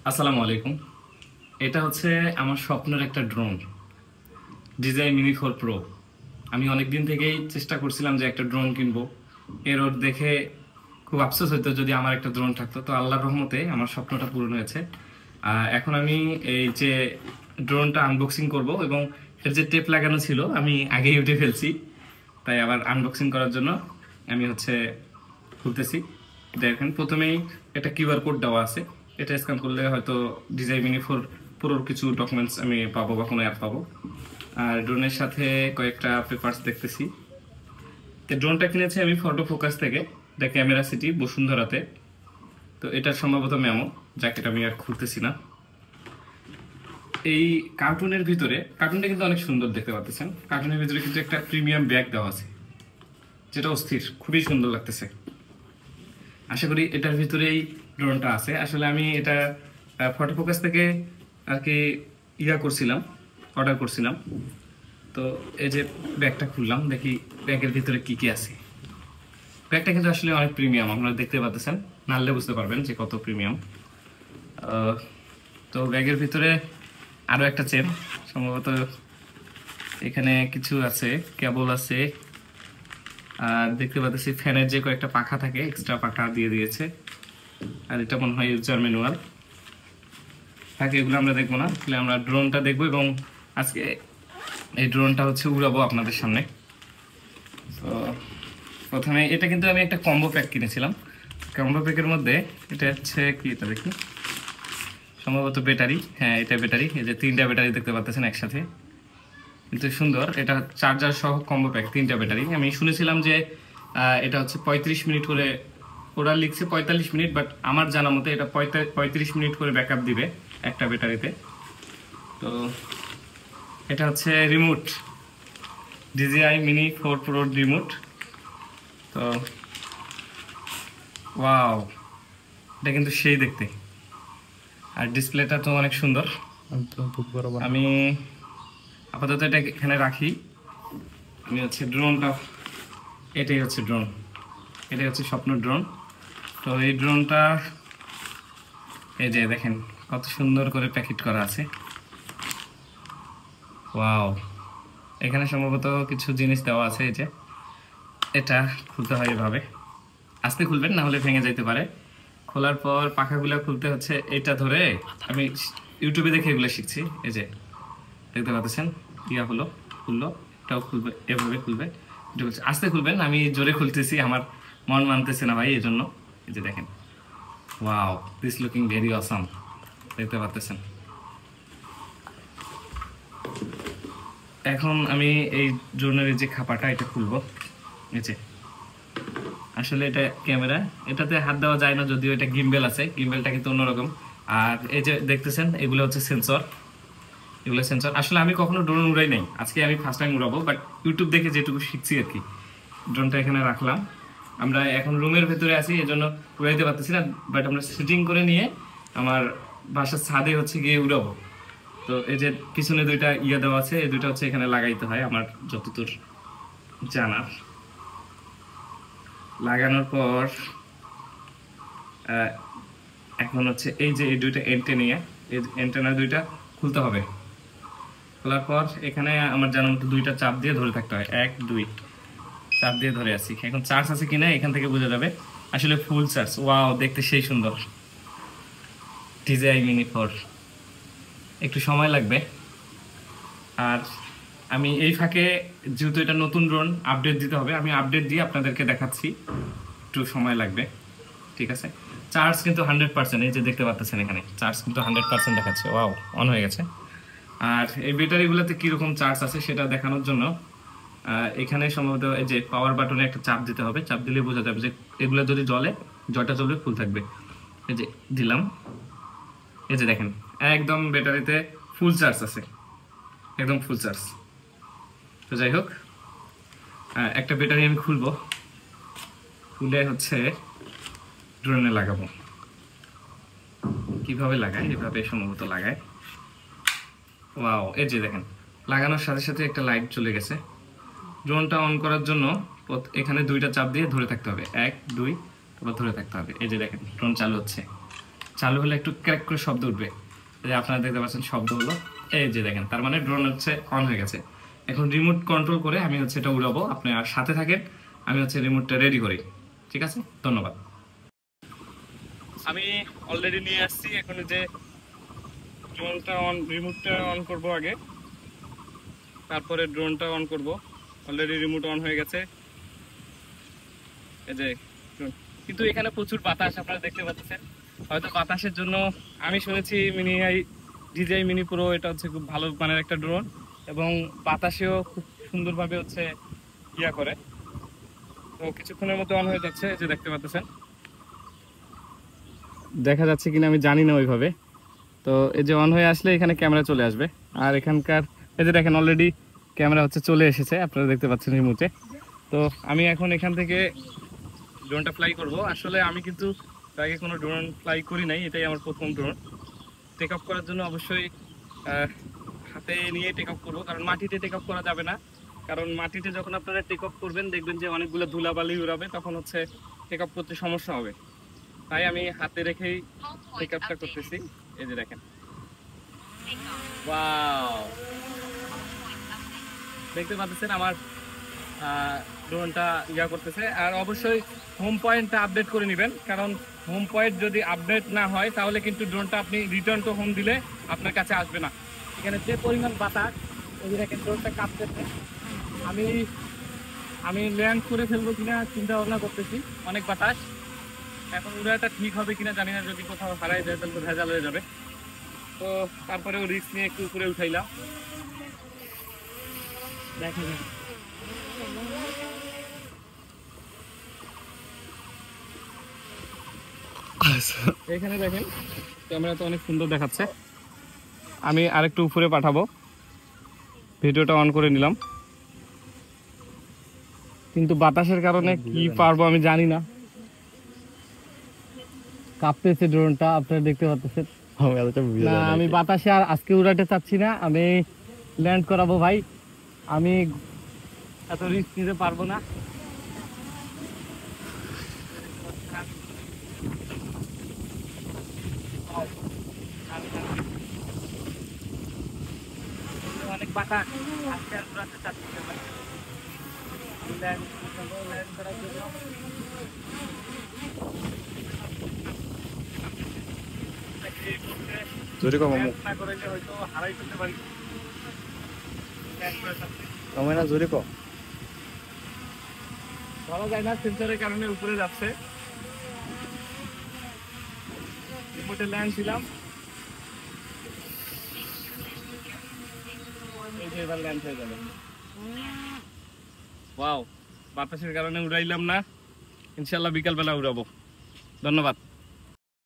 আসসালামু আলাইকুম। এটা হচ্ছে আমার স্বপ্নের একটা ড্রোন, ডিজাই মিনি 4 প্রো। আমি অনেক দিন থেকেই চেষ্টা করছিলাম যে একটা ড্রোন কিনবো। এর ওর দেখে খুব আফসোস হতো যদি আমার একটা ড্রোন থাকতো। তো আল্লাহর রহমতে আমার স্বপ্নটা পূরণ হয়েছে। এখন আমি এই যে ড্রোনটা আনবক্সিং করব, এবং এর যে টেপ লাগানো ছিল আমি আগেই উঠে ফেলছি। তাই আবার আনবক্সিং করার জন্য আমি খুলতেছি। দেখেন, প্রথমেই একটা কিউআর কোড দেওয়া আছে। এটা স্ক্যান করলে হয়তো ডিজাই মিনি 4 প্রোর কিছু ডকুমেন্টস আমি পাবো বা কোনো অ্যাপ পাবো। আর ড্রোনের সাথে কয়েকটা পেপারস দেখতেছি। তো ড্রোনটা কিনেছি আমি ফটো ফোকাস থেকে, এটা ক্যামেরা সিটি বসুন্ধরাতে। তো এটা সম্ভবত মেমো জ্যাকেট, আমি আর খুলতেছি না। এই কার্টুনের ভিতরে, কার্টুনটা কিন্তু অনেক সুন্দর দেখতে পাচ্ছেন। কার্টুনের ভিতরে কিন্তু একটা প্রিমিয়াম ব্যাগ দেওয়া আছে, যেটা অস্থির, খুবই সুন্দর লাগতেছে। আশা করি এটার ভিতরেই ড্রোনটা আছে। আসলে আমি এটা ফটো ফোকাস থেকে আর কি করছিলাম, অর্ডার করছিলাম। তো এই যে ব্যাগটা খুললাম, দেখি ব্যাগের ভিতরে কি কি আছে। ব্যাগটা কিন্তু আসলে অনেক প্রিমিয়াম, আপনারা দেখতে পাচ্ছেন, নাড়লে বুঝতে পারবেন যে কত প্রিমিয়াম। তো ব্যাগের ভিতরে আরো একটা চেন, সম্ভবত এখানে কিছু আছে, কেবল আছে। আর দেখতে পাচ্ছি ফ্যানের যে কয়েকটা পাখা থাকে, এক্সট্রা পাখা দিয়ে দিয়েছে। আর এটা মনে হয় ইউজার ম্যানুয়াল থাকে, এগুলো আমরা দেখবো না। তাহলে আমরা ড্রোনটা দেখবো, এবং আজকে এই ড্রোনটা উড়াবো আপনাদের সামনে। তো প্রথমে এটা কিন্তু আমি একটা কম্বো প্যাক কিনেছিলাম। কম্বো প্যাকের মধ্যে এটা হচ্ছে কি, এটা দেখি, সম্ভবত ব্যাটারি। হ্যাঁ, এটা ব্যাটারি। এই যে 3টা ব্যাটারি দেখতে পাচ্ছেন একসাথে, কিন্তু সুন্দর। এটা চার্জার সহ কম্বো প্যাক, 3টা ব্যাটারি। আমি শুনেছিলাম যে এটা 35 মিনিট করে, ওরা লিখছে 45 মিনিট, বাট আমার জানা মতে এটা 35 মিনিট করে ব্যাকআপ দিবে একটা ব্যাটারিতে। তো এটা রিমোট, DJI মিনি 4 প্রোর রিমোট। তো ওয়াও, এটা কিন্তু সেই দেখতে, আর ডিসপ্লেটা তো অনেক সুন্দর। আমি আপাতত এটা এখানে রাখি। আমি ড্রোনটা, এটাই ড্রোন, এটাই স্বপ্ন ড্রোন। তো এই ড্রোনটা, এই যে দেখেন কত সুন্দর করে প্যাকেট করা আছে। ওয়াও, এখানে সম্ভবত কিছু জিনিস দেওয়া আছে। এই যে এটা খুলতে হয় এভাবে, আস্তে খুলবেন, না হলে ভেঙে যেতে পারে। খোলার পর পাখাগুলো খুলতে হচ্ছে এটা ধরে। আমি ইউটিউবে দেখে এগুলো শিখছি। এই যে দেখতে পাচ্ছেন, হলো, খুললো। এটাও খুলবে, এভাবে খুলবে। এটা আস্তে খুলবেন, আমি জোরে খুলতেছি, আমার মন মানতেছে না ভাই, এই জন্য। এই যে দেখেন, wow, this looking very awesome, দেখতে পাচ্ছেন। এখন আমি এই ড্রোনের যে খাপাটা, এটা খুলবো। এই যে আসলে এটা ক্যামেরা, এটাতে হাত দেওয়া যায় না, যদিও এটা গিম্বেল আছে, গিম্বেলটা কিন্তু অন্যরকম। আর এই যে দেখতেছেন, এগুলো সেন্সর, এগুলো সেন্সর। আসলে আমি কখনো ড্রোন উড়াই নাই, আজকে আমি ফার্স্ট টাইম উড়াবো, বাট ইউটিউব দেখে যেটুকু শিখছি আর কি। ড্রোনটা এখানে রাখলাম। আমরা এখন রুমের ভেতরে আছি, এজন্য উড়াইতে পারতেছি না, বাট আমরা সেটিং করে নিয়ে আমার বাসার ছাদে গিয়ে উড়াবো। তো এই যে পিছনে দুইটা দেওয়া আছে, এই দুইটা এখানে লাগাইতে হয় আমার যতদূর জানা। লাগানোর পর এখন এই যে এই দুইটা এন্টেনিয়া, এই এন্টেনা দুইটা খুলতে হবে। খোলার পর এখানে আমার জানার মতো দুইটা চাপ দিয়ে ধরে থাকতে হয়, 1 2 চাপ দিয়ে ধরে আছি। এখন চার্জ আছে কিনা এখান থেকে বোঝা যাবে। আসলে ফুল চার্জ। ওয়াও, দেখতে সেই সুন্দর, DJI মিনি 4। একটু সময় লাগবে। আর আমি এই ফাঁকে, যেহেতু এটা নতুন ড্রোন, আপডেট দিতে হবে, আমি আপডেট দিয়ে আপনাদেরকে দেখাচ্ছি, একটু সময় লাগবে। ঠিক আছে। চার্জ কিন্তু 100%, এই যে দেখতে পাচ্ছেন এখানে চার্জ কিন্তু 100% দেখাচ্ছে। ওয়াও, অন হয়ে গেছে। আর এই ব্যাটারিগুলোতে কীরকম চার্জ আছে সেটা দেখানোর জন্য এখানে সম্ভবত এই যে পাওয়ার বাটনে একটা চাপ দিতে হবে। চাপ দিলে বোঝা যাবে যে এগুলো যদি জ্বলে, জয়টা জ্বলবে, ফুল থাকবে। এই যে দিলাম, এই যে দেখেন একদম ব্যাটারিতে ফুল চার্জ আছে, একদম ফুল চার্জ। তো যাই হোক, একটা ব্যাটারি আমি খুলবো, খুলে ড্রোনে লাগাবো। কিভাবে লাগায়, এভাবে সম্ভবত লাগায়। ওয়াও, এই যে দেখেন, লাগানোর সাথে সাথে একটা লাইট চলে গেছে। ড্রোনটা অন করার জন্য এখানে দুইটা চাপ দিয়ে ধরে থাকতে হবে, 1 2, আবার ধরে থাকতে হবে। এই যে দেখেন, ড্রোন চালু হচ্ছে। চালু হলে একটু ক্র্যাক করে শব্দ উঠবে, এই যে আপনারা দেখতে পাচ্ছেন শব্দ হলো, এই যে দেখেন, তার মানে ড্রোন হচ্ছে অন হয়ে গেছে। এখন রিমোট কন্ট্রোল করে আমি হচ্ছে এটা উড়াবো, আপনি আর সাথে থাকেন, আমি হচ্ছে রিমোটটা রেডি করি। ঠিক আছে, ধন্যবাদ। আমি অলরেডি নিয়ে আসছি, এখন যে ড্রোনটা অন, রিমোটটা অন করব আগে, তারপরে ড্রোনটা অন করব। অলরেডি রিমোট অন হয়ে গেছে, এই যে drone। কিন্তু এখানে প্রচুর বাতাস আপনারা দেখতে পাচ্ছেন, হয়তো বাতাসের জন্য। আমি শুনেছি DJI মিনি প্রো এটা হচ্ছে খুব ভালো মানের একটা ড্রোন, এবং বাতাসেও খুব সুন্দরভাবে হচ্ছে ইয়া করে। তো কিছুক্ষণের মধ্যে অন হয়ে যাচ্ছে, এই যে দেখতে পাচ্ছেন, দেখা যাচ্ছে কিনা আমি জানি না ওইভাবে। তো এই যে অন হয়ে আসলে এখানে ক্যামেরা চলে আসবে, আর এখানকার এই যে দেখেন অলরেডি ক্যামেরা হচ্ছে চলে এসেছে, আপনারা দেখতে পাচ্ছেন রিমোটে। তো আমি এখন এখান থেকে ড্রোনটা ফ্লাই করব। আসলে আমি কিন্তু আগে কোনো ড্রোন ফ্লাই করি নাই, এটাই আমার প্রথম ড্রোন। টেক অফ করার জন্য অবশ্যই হাতে নিয়ে টেক অফ করবো, কারণ মাটিতে টেক অফ করা যাবে না। কারণ মাটিতে যখন আপনারা টেক অফ করবেন দেখবেন যে অনেকগুলো ধুলাবালি উড়াবে, তখন হচ্ছে টেক অফ করতে সমস্যা হবে। তাই আমি হাতে রেখেই টেক অফটা করতেছি। এই যে দেখেন, ওয়াও, দেখতে পাচ্ছেন আমার ড্রোনটা ইয়া করতেছে। আর অবশ্যই হোম পয়েন্টটা আপডেট করে নেবেন, কারণ হোম পয়েন্ট যদি আপডেট না হয় তাহলে কিন্তু ড্রোনটা আপনি রিটার্ন টু হোম দিলে আপনার কাছে আসবে না। এখানে যে পরিমাণ বাতাস, এই যে দেখেন ড্রোনটা কাঁপতেছে। আমি আমি ল্যান্ড করে ফেলবো কিনা চিন্তা ভাবনা করতেছি, অনেক বাতাস। এখন উড়াটা ঠিক হবে কিনা জানি না, যদি কোথাও হারাই যায় তাহলে তো ভেজাল হয়ে যাবে। তো তারপরেও রিস্ক নিয়ে একটু উপরে উঠাইলাম, দেখা যাক। এখানে দেখেন ক্যামেরা তো অনেক সুন্দর দেখাচ্ছে। আমি আরেকটু উপরে পাঠাবো, ভিডিওটা অন করে নিলাম, কিন্তু বাতাসের কারণে কি পারবো আমি জানি না। কাঁপতেছে ড্রোনটা, আপনারা দেখতে পাচ্ছেন। না, আমি বাতাসে আর আজকে উড়াতে চাচ্ছি না, আমি ল্যান্ড করাবো ভাই। আমি এত রিস্ক নিতে পারবো না। অনেক বাতাস, আজকে আর উড়াতে চাচ্ছি না ভাই। ল্যান্ড করার জন্য জোরে কম না করাইলে হয়তো হারাই ফেলতে পারি। না জোরে কম ধরা যায় না, সেন্সরের কারণে উপরে যাচ্ছে। রিমোটে ল্যান্ড ছিলাম, এই যে এবার ল্যান্ড হয়ে যাবে। ওয়াও, বাতাসের কারণে উড়াইলাম না, ইনশাল্লাহ বিকালবেলা উড়াবো। ধন্যবাদ।